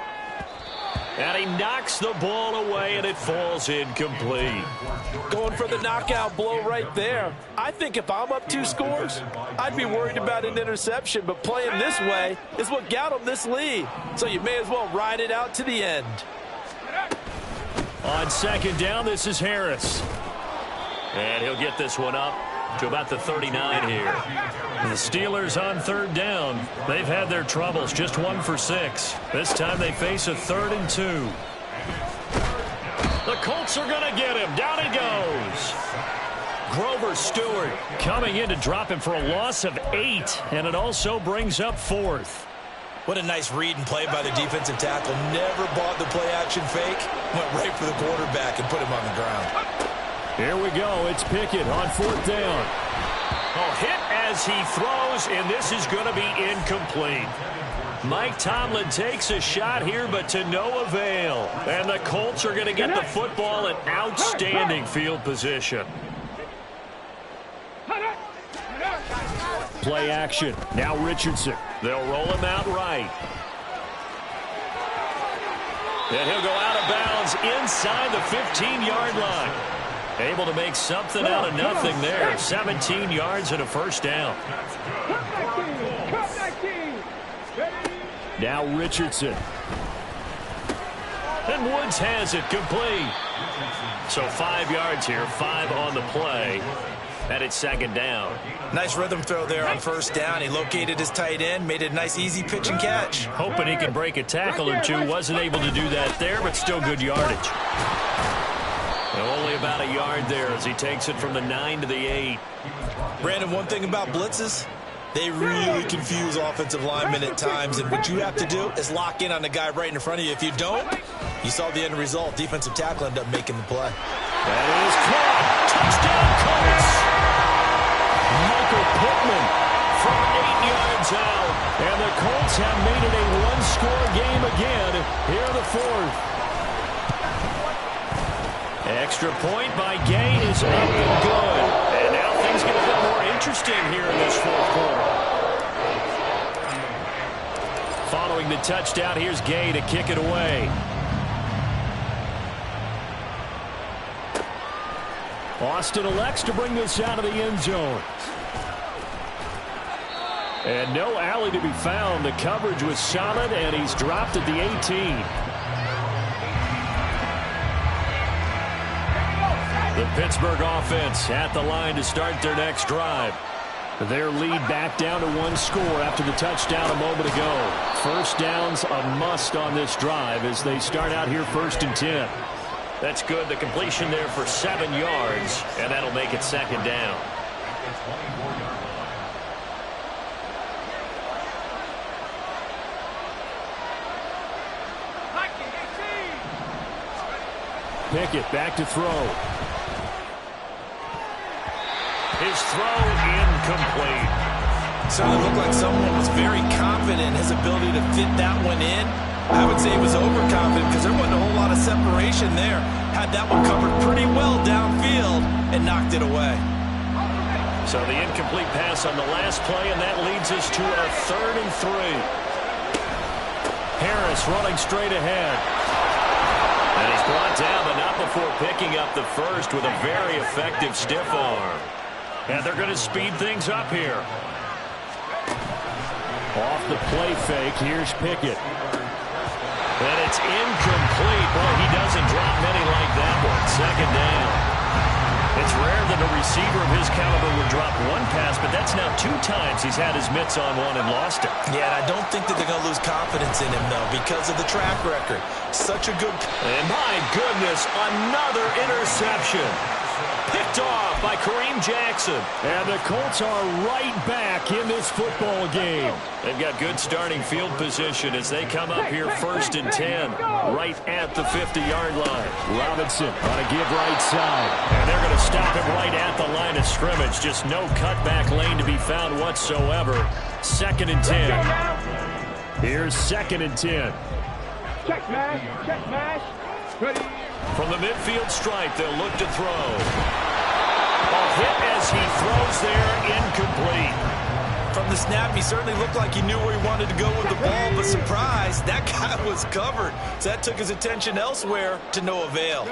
Speaker 4: And he knocks the ball away, and it falls incomplete.
Speaker 2: Going for the knockout blow right there. I think if I'm up 2 scores, I'd be worried about an interception, but playing this way is what got him this lead. So you may as well ride it out to the end.
Speaker 4: On 2nd down, this is Harris. And he'll get this one up to about the 39 here. The Steelers on 3rd down. They've had their troubles, just 1 for 6. This time they face a 3rd and 2. The Colts are going to get him. Down he goes. Grover Stewart coming in to drop him for a loss of 8, and it also brings up 4th.
Speaker 2: What a nice read and play by the defensive tackle. Never bought the play-action fake. Went right for the quarterback and put him on the ground.
Speaker 4: Here we go. It's Pickett on 4th down. Oh, hit as he throws, and this is going to be incomplete. Mike Tomlin takes a shot here, but to no avail. And the Colts are going to get the football in outstanding field position. Play action. Now Richardson. They'll roll him out right. And he'll go out of bounds inside the 15-yard line. Able to make something out of nothing there. 17 yards and a 1st down. Now Richardson. And Woods has it complete. So 5 yards here, 5 on the play. And it's 2nd down.
Speaker 2: Nice rhythm throw there on 1st down. He located his tight end, made it a nice easy pitch and catch.
Speaker 4: Hoping he could break a tackle or two. Wasn't able to do that there, but still good yardage. Only about a yard there as he takes it from the 9 to the 8.
Speaker 2: Brandon, one thing about blitzes, they really confuse offensive linemen at times, and what you have to do is lock in on the guy right in front of you. If you don't, you saw the end result. Defensive tackle ended up making the play.
Speaker 4: That is caught. Touchdown, Colts. Michael Pittman from 8 yards out, and the Colts have made it a 1-score game again. Here the 4th. Extra point by Gay is up and good. And now things get a bit more interesting here in this 4th quarter. Following the touchdown, here's Gay to kick it away. Austin elects to bring this out of the end zone. And no alley to be found. The coverage was solid, and he's dropped at the 18. The Pittsburgh offense at the line to start their next drive. Their lead back down to 1 score after the touchdown a moment ago. 1st down's a must on this drive as they start out here 1st and 10. That's good. The completion there for 7 yards, and that'll make it 2nd down. Pickett back to throw. His throw incomplete.
Speaker 2: Certainly looked like someone was very confident in his ability to fit that one in. I would say he was overconfident because there wasn't a whole lot of separation there. Had that one covered pretty well downfield and knocked it away.
Speaker 4: So the incomplete pass on the last play, and that leads us to a 3rd and 3. Harris running straight ahead. And he's brought down, but not before picking up the first with a very effective stiff arm. And they're going to speed things up here. Off the play fake, here's Pickett.
Speaker 1: And it's incomplete. Boy, he doesn't drop many like that one. Second down. It's rare that a receiver of his caliber would drop one pass, but that's now 2 times he's had his mitts on one and lost it.
Speaker 2: Yeah, and I don't think that they're going to lose confidence in him, though, because of the track record. Such a good...
Speaker 1: And my goodness, another interception. Picked off by Kareem Jackson.
Speaker 4: And the Colts are right back in this football game.
Speaker 1: They've got good starting field position as they come up here 1st and 10, right at the 50-yard line.
Speaker 4: Robinson on a give right side.
Speaker 1: And they're going to stop him right at the line of scrimmage. Just no cutback lane to be found whatsoever. 2nd and 10.
Speaker 4: Here's 2nd and 10.
Speaker 3: Check mash. Ready.
Speaker 1: From the midfield stripe, they'll look to throw. A hit as he throws there, incomplete.
Speaker 2: From the snap, he certainly looked like he knew where he wanted to go with the ball, but surprise, that guy was covered. So that took his attention elsewhere to no avail.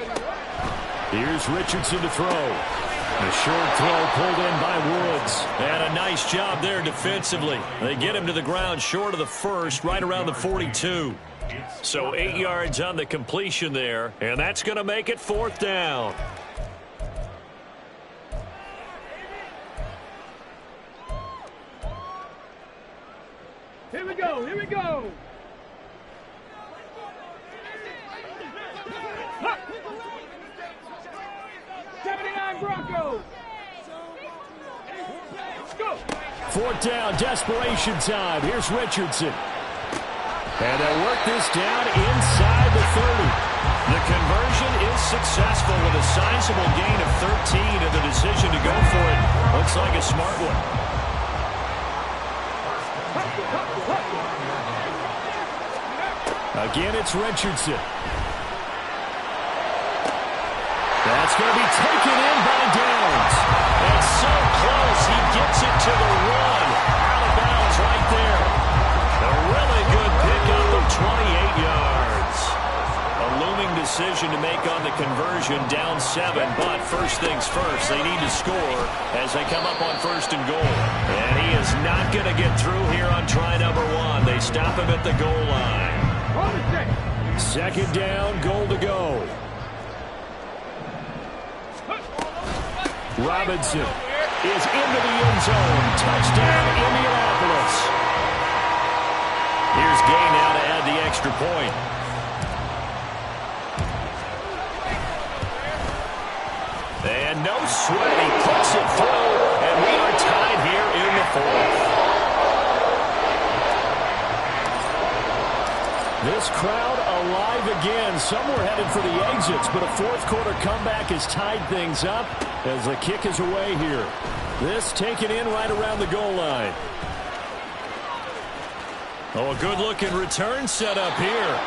Speaker 4: Here's Richardson to throw. A short throw pulled in by Woods.
Speaker 1: And a nice job there defensively. They get him to the ground short of the first, right around the 42. So 8 yards on the completion there, and that's going to make it 4th down.
Speaker 3: Here we go. 79 Broncos. Let's go.
Speaker 4: 4th down, desperation time. Here's Richardson. And they'll work this down inside the 30.
Speaker 1: The conversion is successful with a sizable gain of 13, and the decision to go for it looks like a smart one.
Speaker 4: Again, it's Richardson. That's going to be taken in by Downs.
Speaker 1: It's so close, he gets it to the 1. Out of bounds right there. A really good pickup of 28 yards. A looming decision to make on the conversion, down 7. But first things first, they need to score as they come up on 1st and goal. And he is not going to get through here on try number 1. They stop him at the goal line.
Speaker 4: 2nd down, goal to go. Robinson is into the end zone. Touchdown, Indianapolis.
Speaker 1: Here's Gay now to add the extra point. And no sweat, he puts it through, and we are tied here in the 4th.
Speaker 4: This crowd alive again. Some were headed for the exits, but a 4th quarter comeback has tied things up as the kick is away here. This taken in right around the goal line.
Speaker 1: Oh, a good-looking return set up here.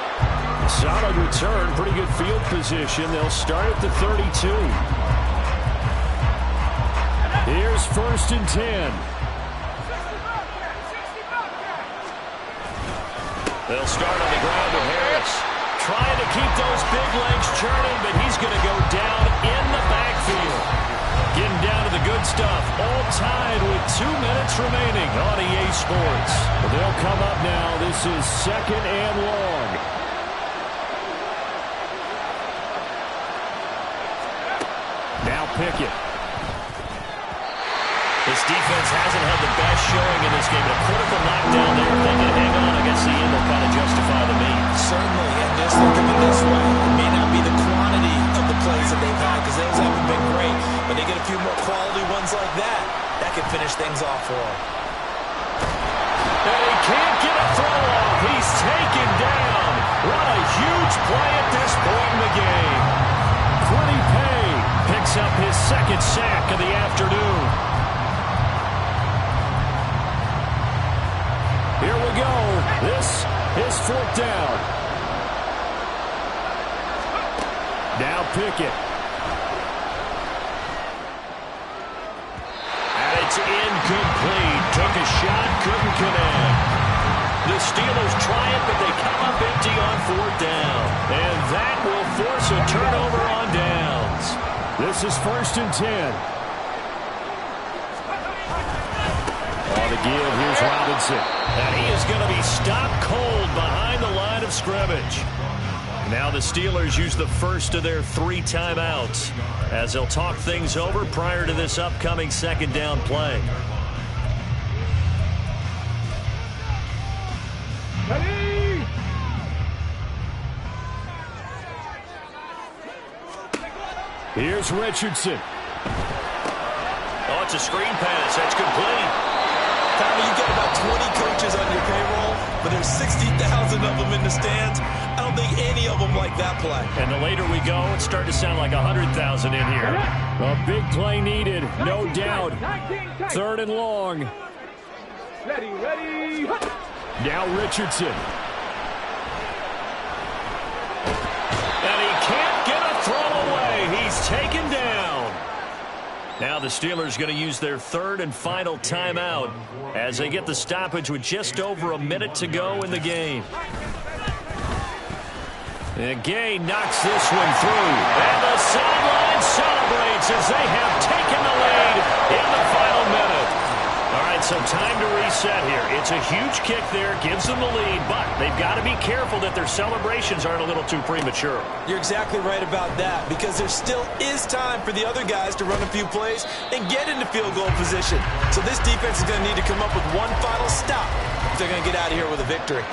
Speaker 4: Solid return, pretty good field position. They'll start at the 32. Here's 1st and 10.
Speaker 1: They'll start on the ground with Harris. Trying to keep those big legs churning, but he's going to go down in the backfield. Getting down to the good stuff. All tied with 2 minutes remaining on EA Sports.
Speaker 4: Well, they'll come up now. This is 2nd and long. Now Pickett.
Speaker 1: This defense hasn't had the best showing in this game. A critical knockdown there. If they can hang on, I guess the end will kind of justify the means.
Speaker 2: Certainly, and just think of it this way. It may not be the quantity of the plays that they've had because those haven't been great, but they get a few more quality ones like that. That can finish things off for them.
Speaker 1: And he can't get a throw off. He's taken down. What a huge play at this point in the game.
Speaker 4: Quiddy Pay
Speaker 1: picks up his 2nd sack of the afternoon.
Speaker 4: Here we go. This is 4th down. Now Pickett.
Speaker 1: And it's incomplete. Took a shot, couldn't connect. The Steelers try it, but they come up empty on 4th down. And that will force a turnover on downs.
Speaker 4: This is 1st and 10. On the give, here's Robinson. Robinson.
Speaker 1: And he is going to be stopped cold behind the line of scrimmage. Now the Steelers use the first of their 3 timeouts as they'll talk things over prior to this upcoming second down play.
Speaker 3: Ready?
Speaker 4: Here's Richardson.
Speaker 1: Oh, it's a screen pass. That's complete.
Speaker 2: Tommy, you got about 20 coaches on your payroll, but there's 60,000 of them in the stands. I don't think any of them like that play.
Speaker 1: And the later we go, it's starting to sound like 100,000 in here.
Speaker 4: A big play needed, no doubt. 3rd and long.
Speaker 3: Ready, ready.
Speaker 4: Now Richardson.
Speaker 1: And he can't get a throw away. He's taken down. Now the Steelers going to use their 3rd and final timeout as they get the stoppage with just over a minute to go in the game. And Gay knocks this one through. And the sideline celebrates as they have taken the lead in the final minute. All right, so time to reset here. It's a huge kick there, gives them the lead, but they've got to be careful that their celebrations aren't a little too premature.
Speaker 2: You're exactly right about that, because there still is time for the other guys to run a few plays and get into field goal position. So this defense is going to need to come up with one final stop if they're going to get out of here with a victory.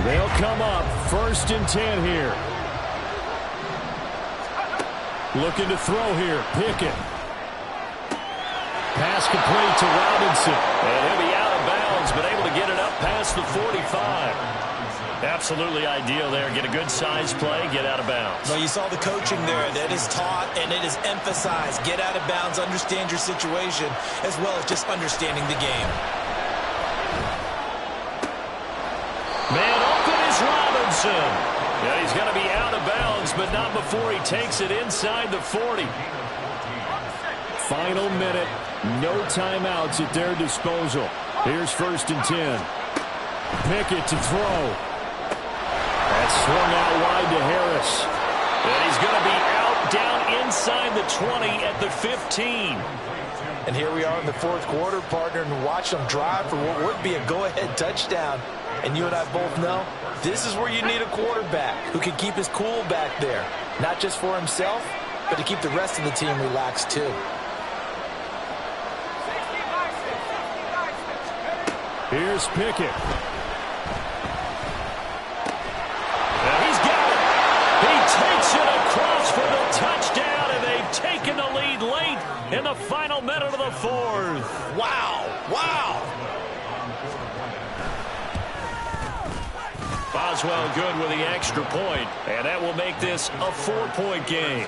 Speaker 4: They'll come up 1st and 10 here. Looking to throw here. Pickett. Pass complete to Robinson.
Speaker 1: And he'll be out of bounds, but able to get it up past the 45. Absolutely ideal there. Get a good size play, get out of bounds.
Speaker 2: Well, you saw the coaching there. That is taught and it is emphasized. Get out of bounds, understand your situation, as well as just understanding the game.
Speaker 1: Man open is Robinson. Yeah, he's going to be out of bounds, but not before he takes it inside the 40.
Speaker 4: Final minute. No timeouts at their disposal. Here's 1st and 10. Pickett to throw. That's swung out wide to Harris.
Speaker 1: And he's going to be out down inside the 20 at the 15.
Speaker 2: And here we are in the 4th quarter, partner, and watch them drive for what would be a go-ahead touchdown. And you and I both know this is where you need a quarterback who can keep his cool back there, not just for himself, but to keep the rest of the team relaxed too.
Speaker 4: Here's Pickett.
Speaker 1: And he's got it. He takes it across for the touchdown, and they've taken the lead late in the final minute of the 4th.
Speaker 2: Wow, wow.
Speaker 1: Boswell good with the extra point, and that will make this a 4-point game.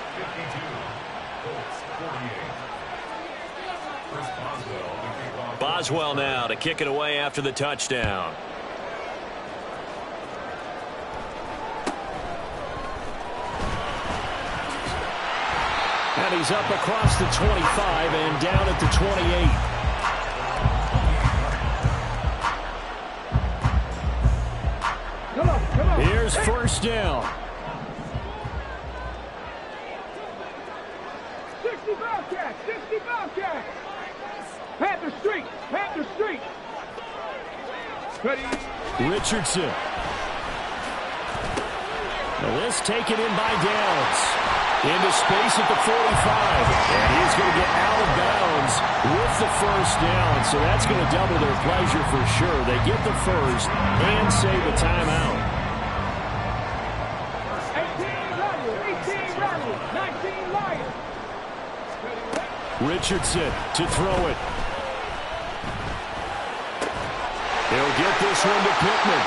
Speaker 1: Boswell now to kick it away after the touchdown.
Speaker 4: And he's up across the 25 and down at the 28. Here's 1st down.
Speaker 3: 60 Bobcats, 60 Bobcats. Panther Street, Panther Street. Ready.
Speaker 4: Richardson. Now this taken in by Downs. Into space at the 45. And he's going to get out of bounds with the 1st down. So that's going to double their pleasure for sure. They get the 1st and save a timeout.
Speaker 3: 18 Riley, 19 Lions.
Speaker 4: Richardson to throw it. He'll get this one to Pittman.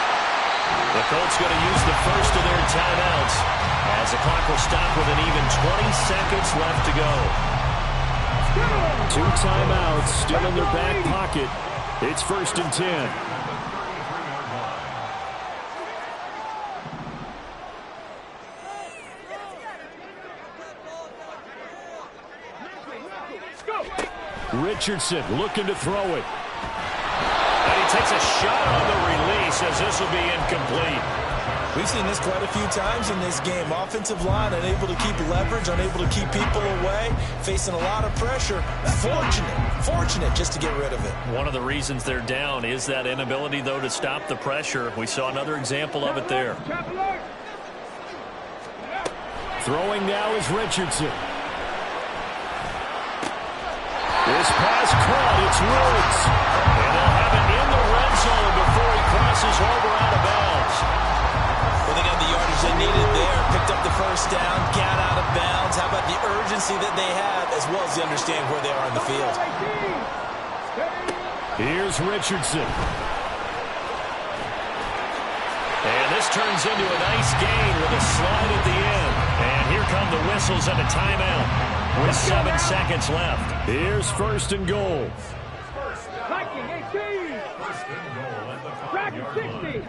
Speaker 1: The Colts going to use the first of their timeouts as the clock will stop with an even 20 seconds left to go.
Speaker 4: 2 timeouts still in their back pocket. It's 1st and 10. Richardson looking to throw it.
Speaker 1: And he takes a shot on the release as this will be incomplete.
Speaker 2: We've seen this quite a few times in this game. Offensive line unable to keep leverage, unable to keep people away, facing a lot of pressure. Fortunate just to get rid of it.
Speaker 1: One of the reasons they're down is that inability, though, to stop the pressure. We saw another example of it there.
Speaker 4: Throwing now is Richardson. This pass caught. It's Woods. And they'll have it in the red zone before he crosses over out of bounds.
Speaker 2: Well, they got the yardage they needed there. Picked up the first down, got out of bounds. How about the urgency that they have, as well as they understand where they are on the field.
Speaker 4: Here's Richardson.
Speaker 1: And this turns into a nice gain with a slide at the end. And here come the whistles and a timeout with 7 seconds left.
Speaker 4: Here's first and goal.
Speaker 3: Viking 18. Dragon 60.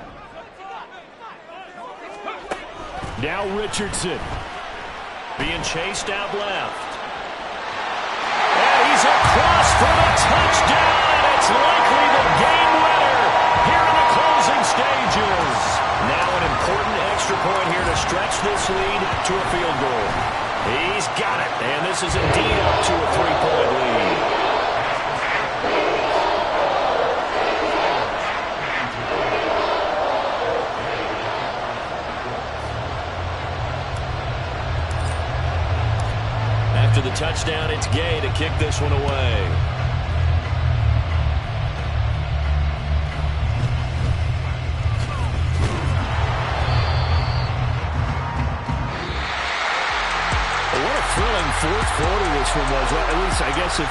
Speaker 4: Now Richardson.
Speaker 1: Being chased out left. And he's across for the touchdown. And it's likely the game winner here in the closing stages. Now an important extra point here to stretch this lead to a field goal. He's got it. And this is indeed up to a 3-point lead. After the touchdown, it's Gay to kick this one away.
Speaker 4: What a thrilling fourth quarter this one was. Well, at least, I guess, if